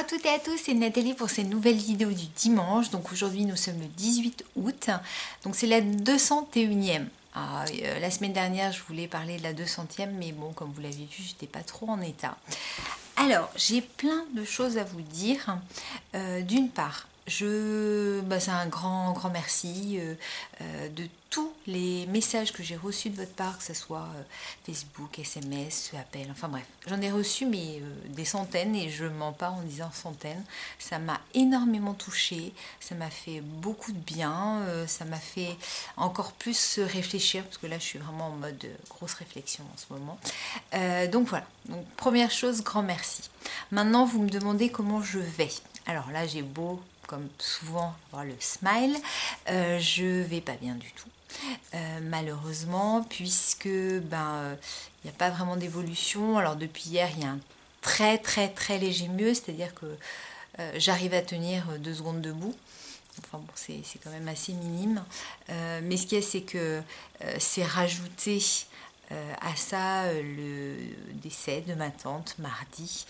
toutes et à tous, c'est Nathalie pour cette nouvelle vidéo du dimanche. Donc aujourd'hui nous sommes le 18 août, donc c'est la 201e. La semaine dernière je voulais parler de la 200e, mais bon, comme vous l'avez vu, j'étais pas trop en état. Alors j'ai plein de choses à vous dire. D'une part, c'est un grand merci de tous les messages que j'ai reçus de votre part, que ce soit Facebook, SMS, appel, enfin bref, j'en ai reçu mais des centaines, et je mens pas en disant centaines. Ça m'a énormément touchée, ça m'a fait beaucoup de bien, ça m'a fait encore plus réfléchir, parce que là je suis vraiment en mode grosse réflexion en ce moment. Donc voilà, donc première chose, grand merci. Maintenant vous me demandez comment je vais. Alors là j'ai beau, comme souvent, avoir le smile, je vais pas bien du tout. Malheureusement, puisque il n'y a pas vraiment d'évolution. Alors depuis hier, il y a un très léger mieux, c'est-à-dire que j'arrive à tenir 2 secondes debout. Enfin bon, c'est quand même assez minime. Mais ce qu'il y a, c'est que c'est rajouté à ça le décès de ma tante mardi,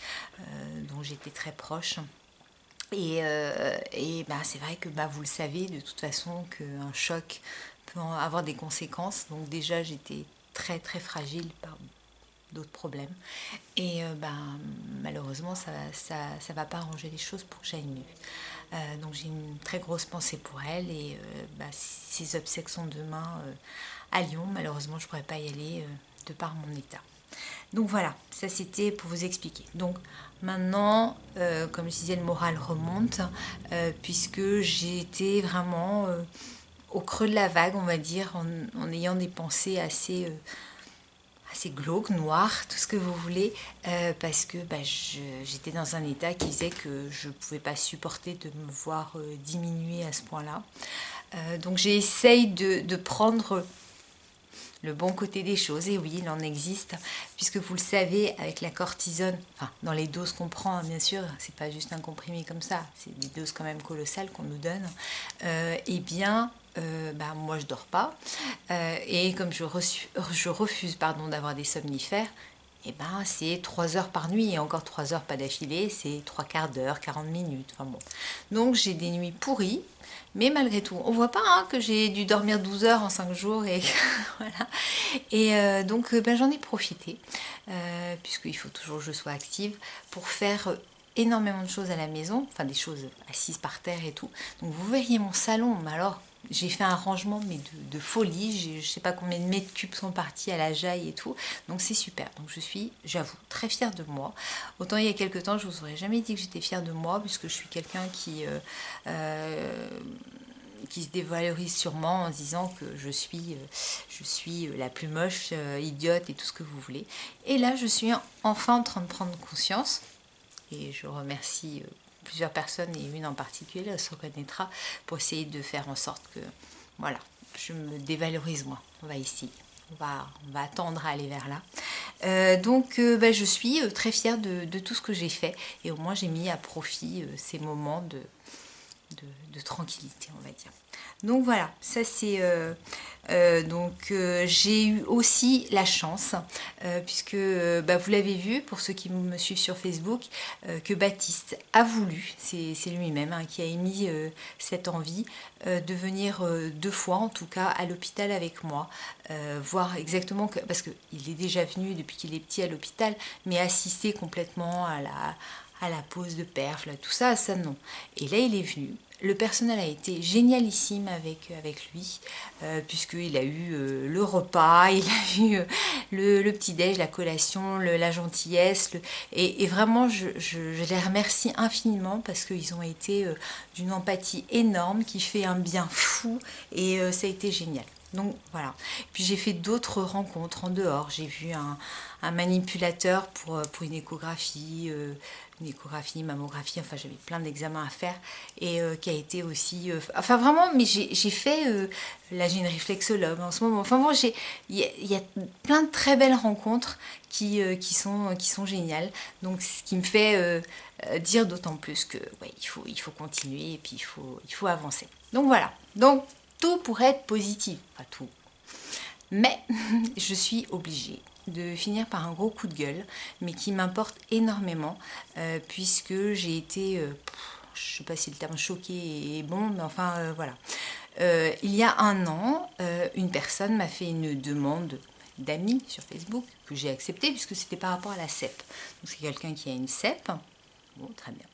dont j'étais très proche. Et c'est vrai que vous le savez de toute façon qu'un choc peut avoir des conséquences. Donc déjà j'étais très fragile par d'autres problèmes. Et malheureusement ça va pas arranger les choses pour que j'aille mieux. Donc j'ai une très grosse pensée pour elle. Et ses obsèques sont demain à Lyon. Malheureusement je pourrais pas y aller de par mon état. Donc voilà, ça c'était pour vous expliquer. Donc maintenant, comme je disais, le moral remonte, puisque j'ai été vraiment au creux de la vague, on va dire, en ayant des pensées assez glauques, noires, tout ce que vous voulez, parce que j'étais dans un état qui faisait que je ne pouvais pas supporter de me voir diminuer à ce point-là. Donc j'essaye de prendre le bon côté des choses. Et oui, il en existe, puisque vous le savez, avec la cortisone, enfin dans les doses qu'on prend, bien sûr, c'est pas juste un comprimé comme ça, c'est des doses quand même colossales qu'on nous donne. Moi je dors pas, et comme je refuse d'avoir des somnifères, c'est 3 heures par nuit, et encore 3 heures pas d'affilée, c'est 3/4 d'heure, 40 minutes, enfin bon. Donc j'ai des nuits pourries, mais malgré tout, on voit pas que j'ai dû dormir 12 heures en 5 jours, et voilà. Et j'en ai profité, puisqu'il faut toujours que je sois active, pour faire énormément de choses à la maison, enfin des choses assises par terre et tout. Donc vous verriez mon salon, mais alors j'ai fait un rangement mais de folie, je sais pas combien de mètres cubes sont partis à la jaille et tout, donc c'est super. Donc je suis, j'avoue, très fière de moi. Autant il y a quelques temps je vous aurais jamais dit que j'étais fière de moi, puisque je suis quelqu'un qui se dévalorise sûrement en disant que je suis la plus moche, idiote et tout ce que vous voulez. Et là je suis enfin en train de prendre conscience, et je remercie plusieurs personnes, et une en particulier, elle se reconnaîtra, pour essayer de faire en sorte que, voilà, je me dévalorise moins. On va essayer, on va attendre à aller vers là. Je suis très fière de tout ce que j'ai fait, et au moins j'ai mis à profit ces moments de tranquillité, on va dire. Donc voilà, ça c'est j'ai eu aussi la chance, puisque vous l'avez vu pour ceux qui me suivent sur Facebook, que Baptiste a voulu, c'est lui-même qui a émis cette envie de venir 2 fois en tout cas à l'hôpital avec moi, voir exactement parce qu'il est déjà venu depuis qu'il est petit à l'hôpital, mais assister complètement à la pose de perf, tout ça non. Et là il est venu. Le personnel a été génialissime avec lui, puisqu'il a eu le repas, il a eu le petit-déj, la collation, la gentillesse. Et vraiment, je les remercie infiniment, parce qu'ils ont été d'une empathie énorme, qui fait un bien fou, et ça a été génial. Donc voilà. Puis j'ai fait d'autres rencontres en dehors. J'ai vu un manipulateur pour une échographie, mammographie, enfin j'avais plein d'examens à faire, et qui a été aussi... enfin vraiment, mais j'ai fait... là j'ai une réflexologue en ce moment. Enfin bon, il y a plein de très belles rencontres qui sont géniales. Donc ce qui me fait dire d'autant plus que ouais, il faut continuer, et puis il faut avancer. Donc voilà. Donc tout pourrait être positif, pas tout. Mais je suis obligée de finir par un gros coup de gueule, mais qui m'importe énormément, puisque j'ai été, je ne sais pas si le terme choqué est bon, mais enfin voilà. Il y a un an, une personne m'a fait une demande d'amis sur Facebook que j'ai acceptée puisque c'était par rapport à la CEP. Donc c'est quelqu'un qui a une CEP. Bon, très bien.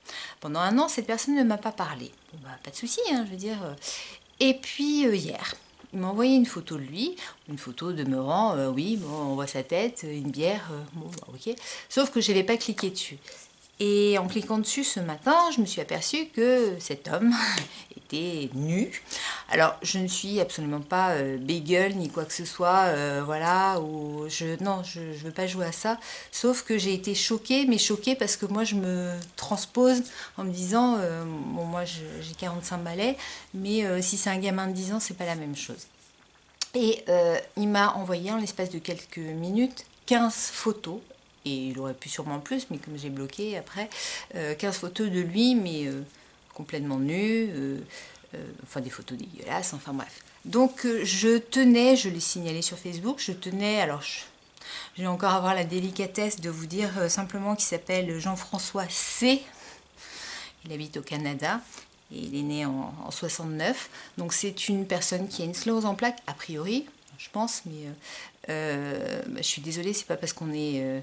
Pendant un an, cette personne ne m'a pas parlé. Bon, bah, pas de souci, hein, je veux dire. Et puis hier, il m'a envoyé une photo de lui, une photo demeurant, oui, bon, on voit sa tête, une bière, bon, bah, ok. Sauf que je n'avais pas cliqué dessus. Et en cliquant dessus ce matin, je me suis aperçue que cet homme était nu. Alors, je ne suis absolument pas bagel ni quoi que ce soit, voilà, ou non, je ne veux pas jouer à ça. Sauf que j'ai été choquée, mais choquée parce que moi, je me transpose en me disant, bon, moi, j'ai 45 balais, mais si c'est un gamin de 10 ans, c'est pas la même chose. Et il m'a envoyé en l'espace de quelques minutes 15 photos, et il aurait pu sûrement plus, mais comme j'ai bloqué après, 15 photos de lui, mais complètement nu, enfin des photos dégueulasses, enfin bref. Donc je tenais, je l'ai signalé sur Facebook, je tenais, alors je vais encore avoir la délicatesse de vous dire simplement qu'il s'appelle Jean-François C. Il habite au Canada. Et il est né en 69. Donc c'est une personne qui a une sclérose en plaques, a priori, je pense, mais je suis désolée, c'est pas parce qu'on est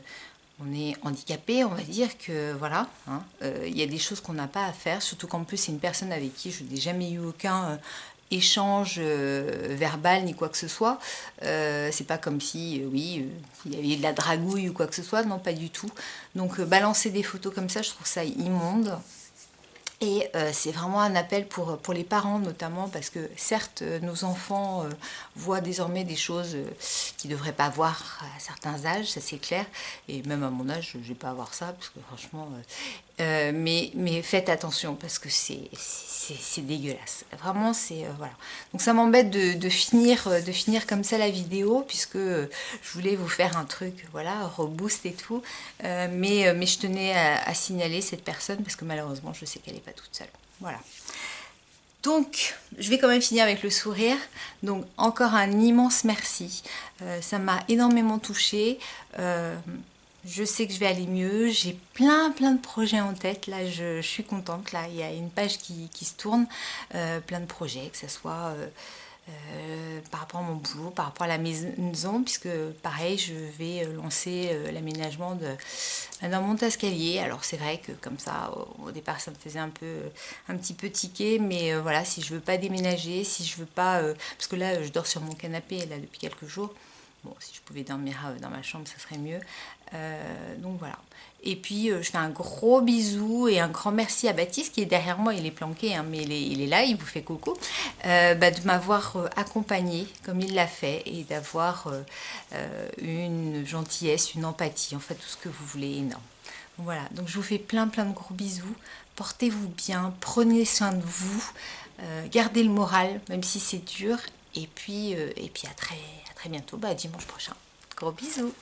handicapé, on va dire que voilà, hein, il y a des choses qu'on n'a pas à faire, surtout qu'en plus c'est une personne avec qui je n'ai jamais eu aucun échange verbal ni quoi que ce soit. C'est pas comme si, oui, il y avait de la dragouille ou quoi que ce soit, non, pas du tout. Donc balancer des photos comme ça, je trouve ça immonde. Et c'est vraiment un appel pour les parents notamment, parce que certes, nos enfants voient désormais des choses qu'ils ne devraient pas voir à certains âges, ça c'est clair, et même à mon âge, je ne vais pas avoir ça, parce que franchement... mais faites attention, parce que c'est dégueulasse. Vraiment, c'est... voilà. Donc ça m'embête de finir comme ça la vidéo, puisque je voulais vous faire un truc, voilà, reboost et tout, mais je tenais à signaler cette personne, parce que malheureusement, je sais qu'elle n'est pas toute seule. Voilà. Donc, je vais quand même finir avec le sourire. Donc, encore un immense merci. Ça m'a énormément touchée. Je sais que je vais aller mieux. J'ai plein de projets en tête. Là, je suis contente. Là, il y a une page qui se tourne. Plein de projets, que ce soit par rapport à mon boulot, par rapport à la maison, puisque pareil, je vais lancer l'aménagement d'un monte-escalier. Alors c'est vrai que comme ça, au départ, ça me faisait un petit peu tiquer, mais voilà, si je veux pas déménager, si je veux pas, parce que là, je dors sur mon canapé là depuis quelques jours. Bon, si je pouvais dormir dans ma chambre, ça serait mieux. Donc voilà. Et puis je fais un gros bisou et un grand merci à Baptiste qui est derrière moi, il est planqué, hein, mais il est là, il vous fait coucou, de m'avoir accompagné comme il l'a fait et d'avoir une gentillesse, une empathie, en fait tout ce que vous voulez, énorme. Voilà, donc je vous fais plein de gros bisous, portez-vous bien, prenez soin de vous, gardez le moral même si c'est dur, et puis à très bientôt, dimanche prochain. Gros bisous.